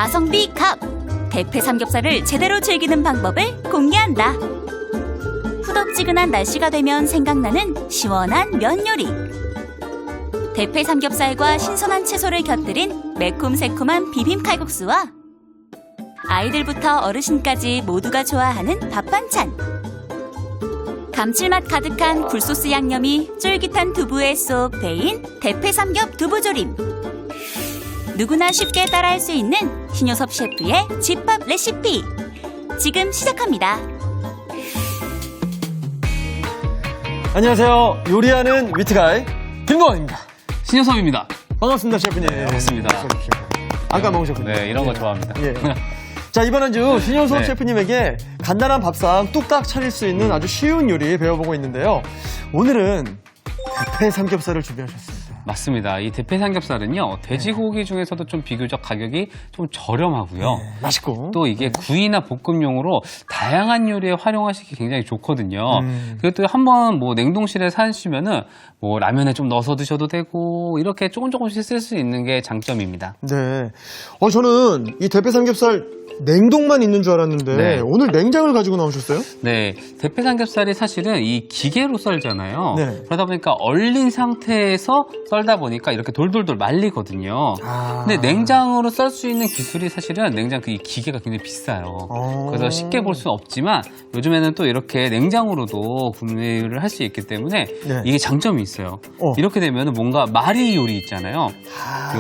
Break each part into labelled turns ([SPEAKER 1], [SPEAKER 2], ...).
[SPEAKER 1] 가성비 갑! 대패 삼겹살을 제대로 즐기는 방법을 공개한다. 후덥지근한 날씨가 되면 생각나는 시원한 면 요리. 대패 삼겹살과 신선한 채소를 곁들인 매콤새콤한 비빔 칼국수와 아이들부터 어르신까지 모두가 좋아하는 밥 반찬. 감칠맛 가득한 굴소스 양념이 쫄깃한 두부에 쏙 배인 대패 삼겹 두부조림. 누구나 쉽게 따라할 수 있는 신효섭 셰프의 집밥 레시피. 지금 시작합니다.
[SPEAKER 2] 안녕하세요. 요리하는 위트가이 김동환입니다.
[SPEAKER 3] 신효섭입니다.
[SPEAKER 2] 반갑습니다, 셰프님.
[SPEAKER 3] 네, 반갑습니다.
[SPEAKER 2] 안 까먹으셨군요.
[SPEAKER 3] 네, 이런 거 좋아합니다.
[SPEAKER 2] 예. 자, 이번 한 주 신효섭
[SPEAKER 3] 네.
[SPEAKER 2] 셰프님에게 간단한 밥상 뚝딱 차릴 수 있는 아주 쉬운 요리 배워보고 있는데요. 오늘은 대패 삼겹살을 준비하셨습니다.
[SPEAKER 3] 맞습니다. 이 대패 삼겹살은요, 돼지고기 중에서도 좀 비교적 가격이 좀 저렴하고요.
[SPEAKER 2] 네, 맛있고.
[SPEAKER 3] 또 이게 구이나 볶음용으로 다양한 요리에 활용하시기 굉장히 좋거든요. 그리고 또 한번 뭐 냉동실에 사시면은 뭐 라면에 좀 넣어서 드셔도 되고 이렇게 조금씩 쓸 수 있는 게 장점입니다.
[SPEAKER 2] 네. 저는 이 대패 삼겹살 냉동만 있는 줄 알았는데
[SPEAKER 3] 네.
[SPEAKER 2] 오늘 냉장을 가지고 나오셨어요?
[SPEAKER 3] 네, 대패 삼겹살이 사실은 이 기계로 썰잖아요.
[SPEAKER 2] 네.
[SPEAKER 3] 그러다 보니까 얼린 상태에서 썰다 보니까 이렇게 돌돌돌 말리거든요. 근데 냉장으로 썰 수 있는 기술이 사실은 냉장 그 기계가 굉장히 비싸요. 그래서 쉽게 볼 수는 없지만 요즘에는 또 이렇게 냉장으로도 구매를 할 수 있기 때문에
[SPEAKER 2] 네.
[SPEAKER 3] 이게 장점이 있어요. 이렇게 되면 뭔가 마리 요리 있잖아요.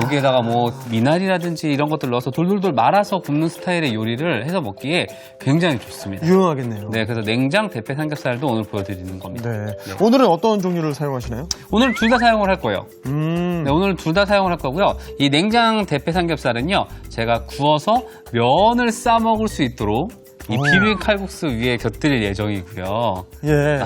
[SPEAKER 3] 여기에다가 뭐 미나리라든지 이런 것들 넣어서 돌돌돌 말아서 굽는 스타일의 요리를 해서 먹기에 굉장히 좋습니다.
[SPEAKER 2] 유용하겠네요.
[SPEAKER 3] 네, 그래서 냉장 대패 삼겹살도 오늘 보여드리는 겁니다.
[SPEAKER 2] 네. 오늘은 어떤 종류를 사용하시나요?
[SPEAKER 3] 오늘 둘 다 사용을 할 거예요. 네, 오늘 둘 다 사용을 할 거고요. 이 냉장 대패 삼겹살은요, 제가 구워서 면을 싸 먹을 수 있도록 이 비빔 칼국수 위에 곁들일 예정이고요.
[SPEAKER 2] 예.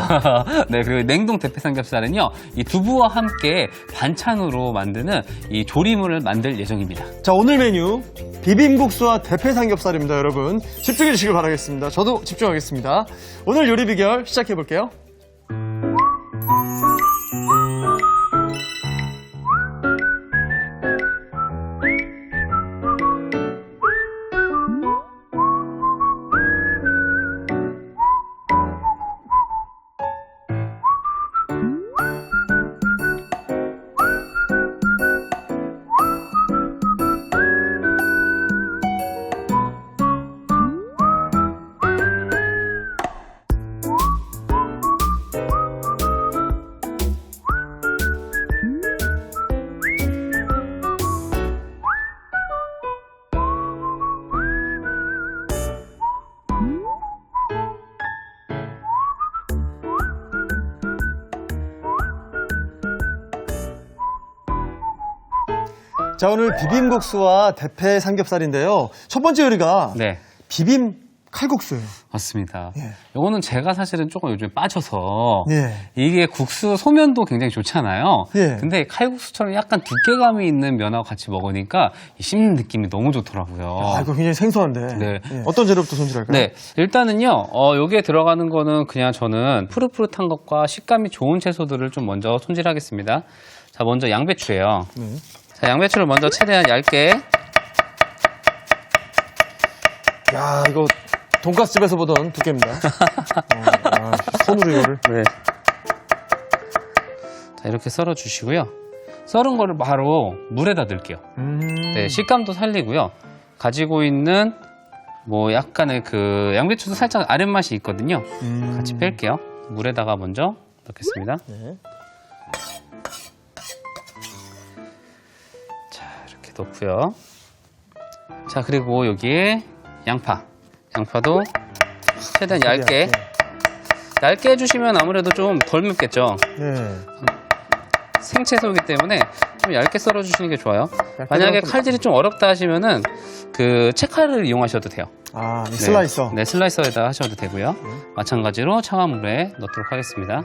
[SPEAKER 3] 네, 그리고 냉동 대패 삼겹살은요, 이 두부와 함께 반찬으로 만드는 이 조리물을 만들 예정입니다.
[SPEAKER 2] 자, 오늘 메뉴 비빔국수와 대패 삼겹살입니다, 여러분. 집중해 주시길 바라겠습니다. 저도 집중하겠습니다. 오늘 요리 비결 시작해 볼게요. 자, 오늘 비빔국수와 대패 삼겹살인데요. 첫 번째 요리가
[SPEAKER 3] 네,
[SPEAKER 2] 비빔 칼국수예요.
[SPEAKER 3] 맞습니다.
[SPEAKER 2] 예.
[SPEAKER 3] 요거는 제가 사실은 조금 요즘에 빠져서
[SPEAKER 2] 예.
[SPEAKER 3] 이게 국수 소면도 굉장히 좋잖아요.
[SPEAKER 2] 예.
[SPEAKER 3] 근데 칼국수처럼 약간 두께감이 있는 면하고 같이 먹으니까 이 씹는 느낌이 너무 좋더라고요.
[SPEAKER 2] 아, 이거 굉장히 생소한데.
[SPEAKER 3] 네.
[SPEAKER 2] 예. 어떤 재료부터 손질할까요?
[SPEAKER 3] 네, 일단은요, 여기에 들어가는 거는 그냥 저는 푸릇푸릇한 것과 식감이 좋은 채소들을 좀 먼저 손질하겠습니다. 자, 먼저 양배추예요.
[SPEAKER 2] 네.
[SPEAKER 3] 자, 양배추를 먼저 최대한 얇게.
[SPEAKER 2] 야, 이거 돈가스 집에서 보던 두께입니다. 손으로 이거를.
[SPEAKER 3] 네. 자, 이렇게 썰어 주시고요. 썰은 거를 바로 물에다 넣을게요. 네, 식감도 살리고요. 가지고 있는 뭐 약간의 그 양배추도 살짝 아랫맛이 있거든요. 같이 뺄게요. 물에다가 먼저 넣겠습니다.
[SPEAKER 2] 네.
[SPEAKER 3] 자, 이렇게 넣고요. 자, 그리고 여기에 양파도 최대한 얇게 해주시면 아무래도 좀 덜 맵겠죠.
[SPEAKER 2] 네.
[SPEAKER 3] 생채소이기 때문에 좀 얇게 썰어주시는 게 좋아요. 만약에 칼질이 좀 어렵다 하시면은 그 채칼을 이용하셔도 돼요.
[SPEAKER 2] 아, 이
[SPEAKER 3] 네.
[SPEAKER 2] 슬라이서.
[SPEAKER 3] 네, 슬라이서에다 하셔도 되고요. 마찬가지로 차가운 물에 넣도록 하겠습니다.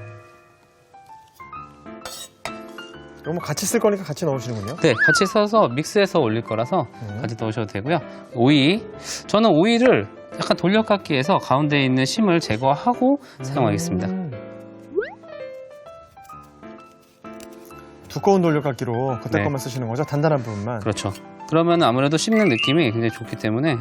[SPEAKER 2] 이거 뭐 같이 쓸 거니까 같이 넣으시는군요.
[SPEAKER 3] 네, 같이 써서 믹스해서 올릴 거라서 같이 넣으셔도 되고요. 오이. 저는 오이를 약간 돌려깎기 해서 가운데 있는 심을 제거하고 사용하겠습니다.
[SPEAKER 2] 두꺼운 돌려깎기로 그때
[SPEAKER 3] 네.
[SPEAKER 2] 것만 쓰시는 거죠? 단단한 부분만.
[SPEAKER 3] 그렇죠. 그러면 아무래도 씹는 느낌이 굉장히 좋기 때문에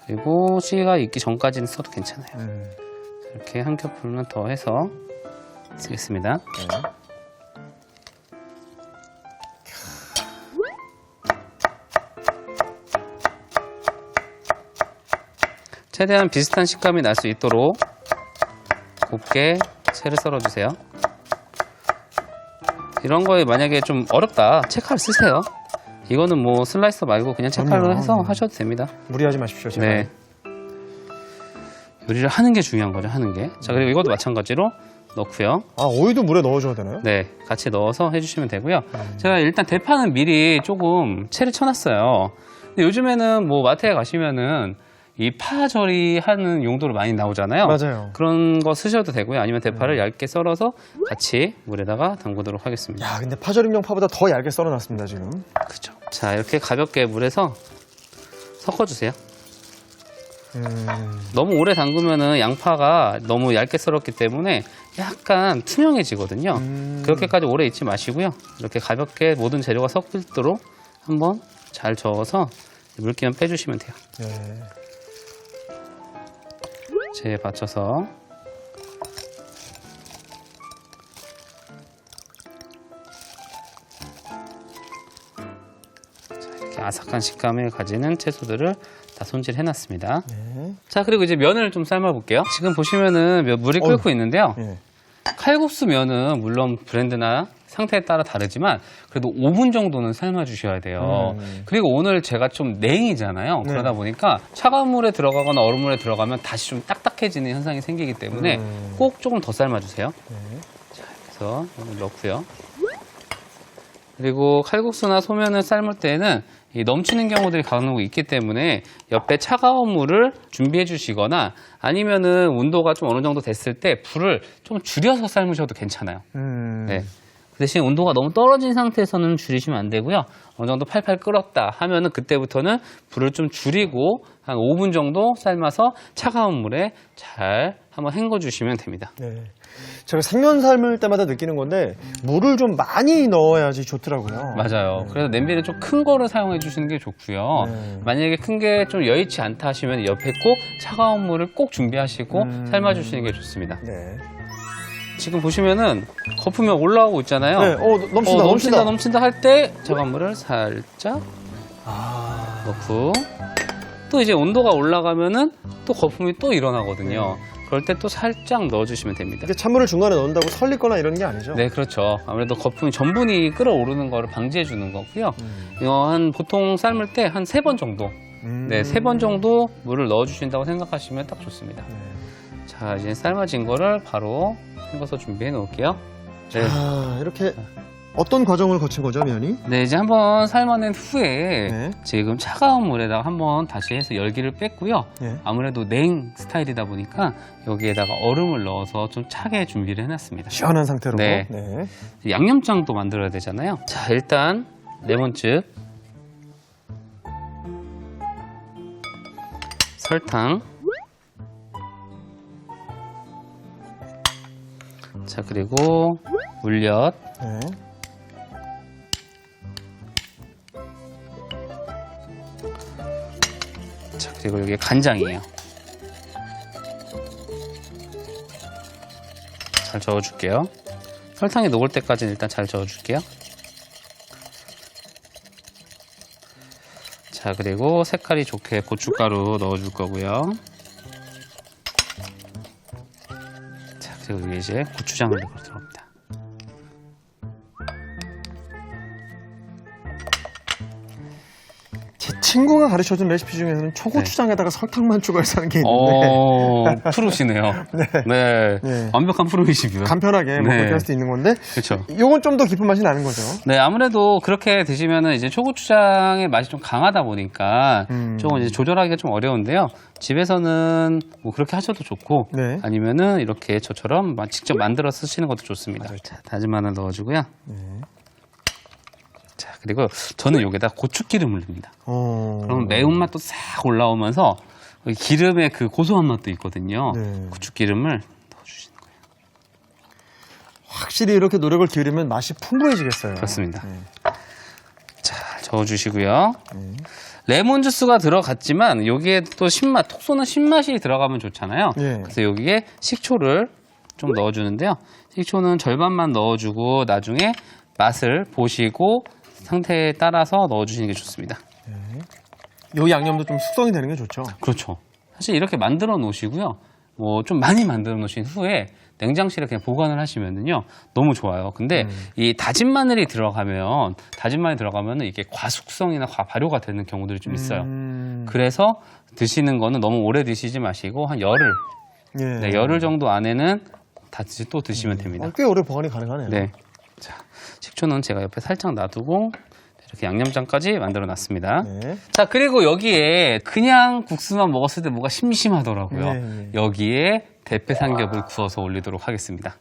[SPEAKER 3] 그리고 씨가 익기 전까지는 써도 괜찮아요. 이렇게 한 겹만 더 해서 쓰겠습니다.
[SPEAKER 2] 네.
[SPEAKER 3] 최대한 비슷한 식감이 날 수 있도록 곱게 채를 썰어주세요. 이런 거에 만약에 좀 어렵다, 채칼 쓰세요. 이거는 뭐 슬라이서 말고 그냥 채칼로
[SPEAKER 2] 그럼요.
[SPEAKER 3] 해서 하셔도 됩니다.
[SPEAKER 2] 무리하지 마십시오. 제발.
[SPEAKER 3] 네. 요리를 하는 게 중요한 거죠, 하는 게. 자, 그리고 이것도 마찬가지로 넣고요.
[SPEAKER 2] 아, 오이도 물에 넣어줘야 되나요?
[SPEAKER 3] 네, 같이 넣어서 해주시면 되고요. 제가 일단 대파는 미리 조금 채를 쳐놨어요. 근데 요즘에는 뭐 마트에 가시면은 이 파절이 하는 용도로 많이 나오잖아요.
[SPEAKER 2] 맞아요.
[SPEAKER 3] 그런 거 쓰셔도 되고요. 아니면 대파를 얇게 썰어서 같이 물에다가 담그도록 하겠습니다.
[SPEAKER 2] 야, 근데 파절임용 파보다 더 얇게 썰어놨습니다, 지금.
[SPEAKER 3] 그죠. 자, 이렇게 가볍게 물에서 섞어주세요. 너무 오래 담그면은 양파가 너무 얇게 썰었기 때문에 약간 투명해지거든요. 그렇게까지 오래 잊지 마시고요. 이렇게 가볍게 모든 재료가 섞이도록 한번 잘 저어서 물기만 빼주시면 돼요.
[SPEAKER 2] 네.
[SPEAKER 3] 재에 받쳐서 자, 이렇게 아삭한 식감을 가지는 채소들을 다 손질해 놨습니다.
[SPEAKER 2] 네.
[SPEAKER 3] 자, 그리고 이제 면을 좀 삶아 볼게요. 지금 보시면은 물이 끓고 있는데요.
[SPEAKER 2] 네.
[SPEAKER 3] 칼국수 면은 물론 브랜드나 상태에 따라 다르지만 그래도 5분 정도는 삶아 주셔야 돼요. 그리고 오늘 제가 좀 냉이잖아요.
[SPEAKER 2] 네.
[SPEAKER 3] 그러다 보니까 차가운 물에 들어가거나 얼음물에 들어가면 다시 좀 딱딱해지는 현상이 생기기 때문에 꼭 조금 더 삶아 주세요. 자, 그래서 오늘 넣고요. 그리고 칼국수나 소면을 삶을 때는 이 넘치는 경우들이 간혹 있기 때문에 옆에 차가운 물을 준비해 주시거나 아니면은 온도가 좀 어느 정도 됐을 때 불을 좀 줄여서 삶으셔도 괜찮아요. 네. 그 대신 온도가 너무 떨어진 상태에서는 줄이시면 안 되고요. 어느 정도 팔팔 끓었다 하면은 그때부터는 불을 좀 줄이고 한 5분 정도 삶아서 차가운 물에 잘 한번 헹궈 주시면 됩니다.
[SPEAKER 2] 네. 제가 생면 삶을 때마다 느끼는 건데 물을 좀 많이 넣어야지 좋더라고요.
[SPEAKER 3] 맞아요. 그래서 냄비는 좀 큰 거를 사용해 주시는 게 좋고요.
[SPEAKER 2] 네.
[SPEAKER 3] 만약에 큰 게 좀 여의치 않다 하시면 옆에 꼭 차가운 물을 꼭 준비하시고 삶아 주시는 게 좋습니다.
[SPEAKER 2] 네.
[SPEAKER 3] 지금 보시면은 거품이 올라오고 있잖아요.
[SPEAKER 2] 네.
[SPEAKER 3] 넘친다 할 때 차가운 물을 살짝 넣고 또 이제 온도가 올라가면은 또 거품이 또 일어나거든요. 그럴 때 또 살짝 넣어주시면 됩니다.
[SPEAKER 2] 이게 찬물을 중간에 넣는다고 설리거나 이런 게 아니죠?
[SPEAKER 3] 네, 그렇죠. 아무래도 거품이 전분이 끓어오르는 거를 방지해 주는 거고요. 이거 한 보통 삶을 때 한 3번 정도, 네, 3번 정도 물을 넣어주신다고 생각하시면 딱 좋습니다. 자, 이제 삶아진 거를 바로 헹궈서 준비해 놓을게요. 네.
[SPEAKER 2] 자, 이렇게 어떤 과정을 거친 거죠, 면이?
[SPEAKER 3] 네, 이제 한번 삶아낸 후에
[SPEAKER 2] 네.
[SPEAKER 3] 지금 차가운 물에다가 한번 다시 해서 열기를 뺐고요.
[SPEAKER 2] 네.
[SPEAKER 3] 아무래도 냉 스타일이다 보니까 여기에다가 얼음을 넣어서 좀 차게 준비를 해놨습니다.
[SPEAKER 2] 시원한 상태로.
[SPEAKER 3] 네. 양념장도 만들어야 되잖아요. 자, 일단 레몬즙, 설탕, 자, 그리고 물엿,
[SPEAKER 2] 네.
[SPEAKER 3] 자, 그리고 여기 간장이에요. 잘 저어줄게요. 설탕이 녹을 때까지는 일단 잘 저어줄게요. 자, 그리고 색깔이 좋게 고춧가루 넣어줄 거고요. 자, 그리고 여기 이제 고추장을 넣어 들어갑니다.
[SPEAKER 2] 제 친구가 가르쳐준 레시피 중에서는 초고추장에다가 설탕만 추가해서 하는 게 있는데
[SPEAKER 3] 프로시네요. 네.
[SPEAKER 2] 네.
[SPEAKER 3] 완벽한 프로이십니다.
[SPEAKER 2] 간편하게 뭐
[SPEAKER 3] 네.
[SPEAKER 2] 그렇게 할 수도 있는 건데
[SPEAKER 3] 그렇죠.
[SPEAKER 2] 요건 좀 더 깊은 맛이 나는 거죠.
[SPEAKER 3] 네, 아무래도 그렇게 드시면은 이제 초고추장의 맛이 좀 강하다 보니까 조금 이제 조절하기가 좀 어려운데요. 집에서는 뭐 그렇게 하셔도 좋고
[SPEAKER 2] 네.
[SPEAKER 3] 아니면은 이렇게 저처럼 직접 만들어 쓰시는 것도 좋습니다. 자, 다진 마늘 넣어주고요. 자, 그리고 저는 여기다 고추기름을 넣습니다. 그럼 매운맛도 싹 올라오면서 기름의 그 고소한 맛도 있거든요.
[SPEAKER 2] 네.
[SPEAKER 3] 고추기름을 넣어주시는 거예요.
[SPEAKER 2] 확실히 이렇게 노력을 기울이면 맛이 풍부해지겠어요.
[SPEAKER 3] 그렇습니다. 잘 저어주시고요. 레몬 주스가 들어갔지만 여기에 또 신맛, 톡 쏘는 신맛이 들어가면 좋잖아요.
[SPEAKER 2] 예.
[SPEAKER 3] 그래서 여기에 식초를 좀 넣어주는데요. 식초는 절반만 넣어주고 나중에 맛을 보시고 상태에 따라서 넣어주시는 게 좋습니다.
[SPEAKER 2] 요 양념도 좀 숙성이 되는 게 좋죠.
[SPEAKER 3] 그렇죠. 사실 이렇게 만들어 놓으시고요. 뭐 좀 많이 만들어 놓으신 후에 냉장실에 그냥 보관을 하시면은요 너무 좋아요. 근데 이 다진 마늘이 들어가면 이게 과숙성이나 과발효가 되는 경우들이 좀 있어요. 그래서 드시는 거는 너무 오래 드시지 마시고 한 열흘,
[SPEAKER 2] 예.
[SPEAKER 3] 네, 열흘 정도 안에는 다시 또 드시면 됩니다.
[SPEAKER 2] 꽤 오래 보관이 가능하네요.
[SPEAKER 3] 네. 자, 식초는 제가 옆에 살짝 놔두고 이렇게 양념장까지 만들어 놨습니다.
[SPEAKER 2] 네.
[SPEAKER 3] 자, 그리고 여기에 그냥 국수만 먹었을 때 뭐가 심심하더라고요.
[SPEAKER 2] 네.
[SPEAKER 3] 여기에 대패 삼겹을 구워서 올리도록 하겠습니다.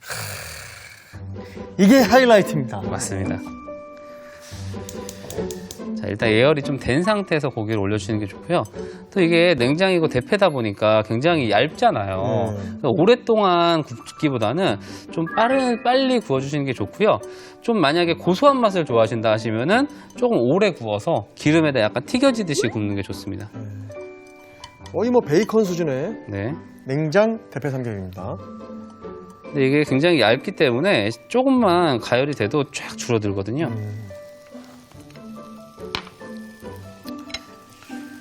[SPEAKER 2] 이게 하이라이트입니다.
[SPEAKER 3] 맞습니다. 자, 일단 예열이 좀 된 상태에서 고기를 올려주시는 게 좋고요. 또 이게 냉장이고 대패다 보니까 굉장히 얇잖아요. 그래서 오랫동안 굽기보다는 좀 빨리 구워주시는 게 좋고요. 좀 만약에 고소한 맛을 좋아하신다 하시면은 조금 오래 구워서 기름에다 약간 튀겨지듯이 굽는 게 좋습니다.
[SPEAKER 2] 거의 뭐 베이컨 수준의
[SPEAKER 3] 네.
[SPEAKER 2] 냉장 대패 삼겹입니다.
[SPEAKER 3] 근데 이게 굉장히 얇기 때문에 조금만 가열이 돼도 쫙 줄어들거든요.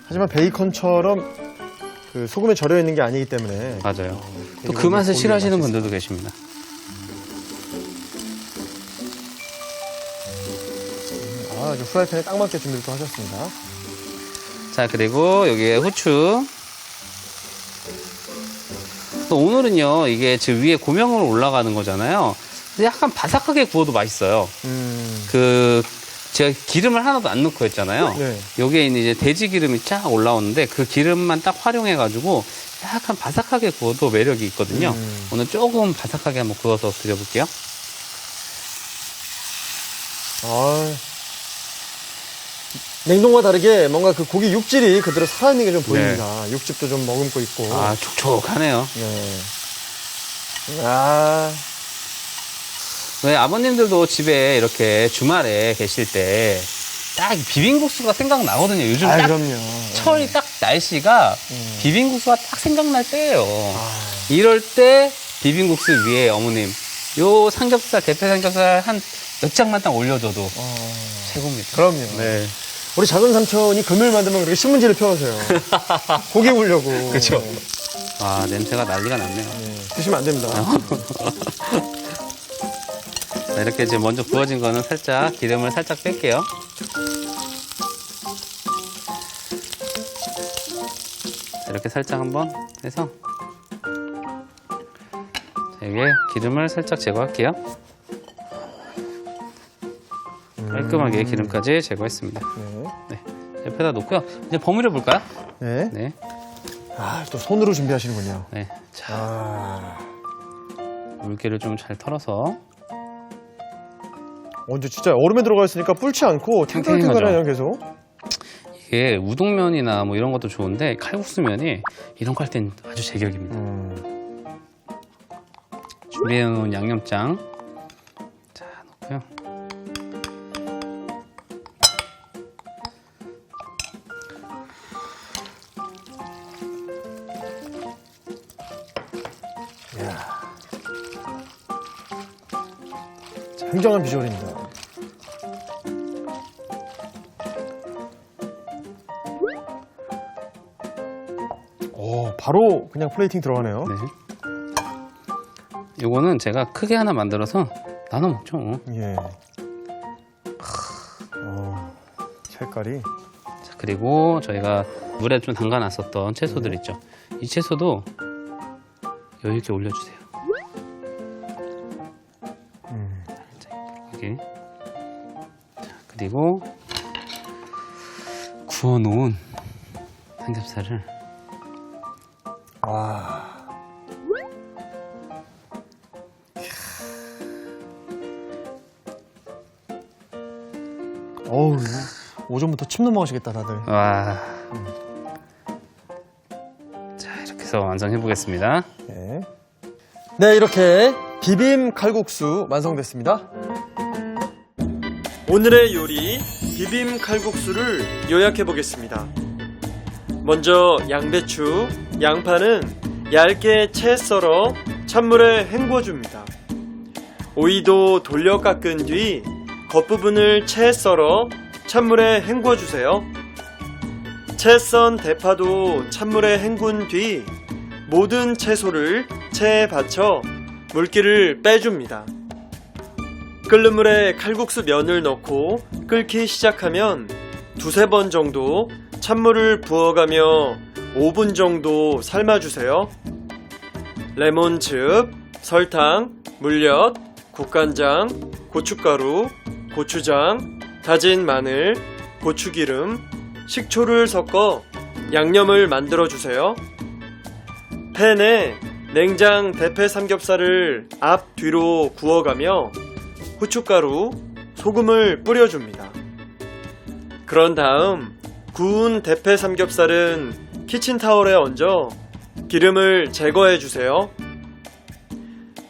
[SPEAKER 2] 하지만 베이컨처럼 그 소금에 절여 있는 게 아니기 때문에
[SPEAKER 3] 맞아요. 또 그 맛을 싫어하시는 분들도 계십니다.
[SPEAKER 2] 아주 프라이팬에 딱 맞게 준비를 또 하셨습니다.
[SPEAKER 3] 자, 그리고 여기에 후추. 또 오늘은요, 이게 지금 위에 고명으로 올라가는 거잖아요. 근데 약간 바삭하게 구워도 맛있어요. 제가 기름을 하나도 안 넣고 했잖아요.
[SPEAKER 2] 네.
[SPEAKER 3] 여기에 있는 이제 돼지 기름이 쫙 올라오는데 그 기름만 딱 활용해가지고 약간 바삭하게 구워도 매력이 있거든요. 오늘 조금 바삭하게 한번 구워서 드려볼게요.
[SPEAKER 2] 냉동과 다르게 뭔가 그 고기 육질이 그대로 살아있는 게 좀 보입니다. 육즙도 좀 머금고 있고.
[SPEAKER 3] 아, 촉촉하네요.
[SPEAKER 2] 네.
[SPEAKER 3] 왜 아버님들도 집에 이렇게 주말에 계실 때 딱 비빔국수가 생각나거든요. 요즘 딱
[SPEAKER 2] 그럼요.
[SPEAKER 3] 철이 딱 날씨가 비빔국수가 딱 생각날 때예요. 이럴 때 비빔국수 위에 어머님 요 삼겹살 대패 삼겹살 한 몇 장만 딱 올려줘도 최고입니다.
[SPEAKER 2] 그럼요.
[SPEAKER 3] 네.
[SPEAKER 2] 우리 작은 삼촌이 금요일 만들면 그렇게 신문지를 펴오세요. 고기 구우려고.
[SPEAKER 3] 그렇죠. 아, 냄새가 난리가 났네요.
[SPEAKER 2] 드시면 안 됩니다.
[SPEAKER 3] 자, 이렇게 이제 먼저 구워진 거는 살짝 기름을 살짝 뺄게요. 자, 이렇게 살짝 한번 해서 자, 여기에 기름을 살짝 제거할게요. 깔끔하게 기름까지 제거했습니다. 네. 옆에다 놓고요. 이제 버무려 볼까요?
[SPEAKER 2] 네.
[SPEAKER 3] 네.
[SPEAKER 2] 또 손으로 준비하시는군요.
[SPEAKER 3] 네. 자, 물기를 좀 잘 털어서.
[SPEAKER 2] 근데 진짜 얼음에 들어가 있으니까 불지 않고 탱글탱글하네요, 계속.
[SPEAKER 3] 이게 우동면이나 뭐 이런 것도 좋은데 칼국수면이 이런 거 할 땐 아주 제격입니다. 준비해놓은 양념장 자 넣고요.
[SPEAKER 2] 굉장한 비주얼입니다. 바로 그냥 플레이팅 들어가네요.
[SPEAKER 3] 네. 요거는 제가 크게 하나 만들어서 나눠 먹죠.
[SPEAKER 2] 예. 색깔이.
[SPEAKER 3] 자, 그리고 저희가 물에 좀 담가놨었던 채소들 있죠. 이 채소도 여유 있게 올려주세요. 자, 여기. 자, 그리고 구워놓은 삼겹살을
[SPEAKER 2] 오전부터 침 넘어가시겠다, 다들.
[SPEAKER 3] 와. 자, 이렇게 해서 완성해 보겠습니다.
[SPEAKER 2] 네, 이렇게 비빔 칼국수 완성됐습니다. 오늘의 요리 비빔 칼국수를 요약해 보겠습니다. 먼저 양배추, 양파는 얇게 채 썰어 찬물에 헹궈줍니다. 오이도 돌려 깎은 뒤 겉부분을 채 썰어 찬물에 헹궈주세요. 채 썬 대파도 찬물에 헹군 뒤 모든 채소를 채에 받쳐 물기를 빼줍니다. 끓는 물에 칼국수 면을 넣고 끓기 시작하면 두세 번 정도 찬물을 부어가며 5분 정도 삶아주세요. 레몬즙, 설탕, 물엿, 국간장, 고춧가루, 고추장, 다진 마늘, 고추기름, 식초를 섞어 양념을 만들어주세요. 팬에 냉장 대패 삼겹살을 앞뒤로 구워가며 후춧가루, 소금을 뿌려줍니다. 그런 다음 구운 대패 삼겹살은 키친타올에 얹어 기름을 제거해주세요.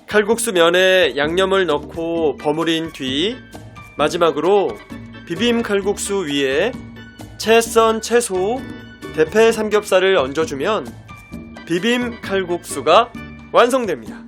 [SPEAKER 2] 칼국수 면에 양념을 넣고 버무린 뒤 마지막으로 비빔 칼국수 위에 채 썬 채소, 대패 삼겹살을 얹어주면 비빔 칼국수가 완성됩니다.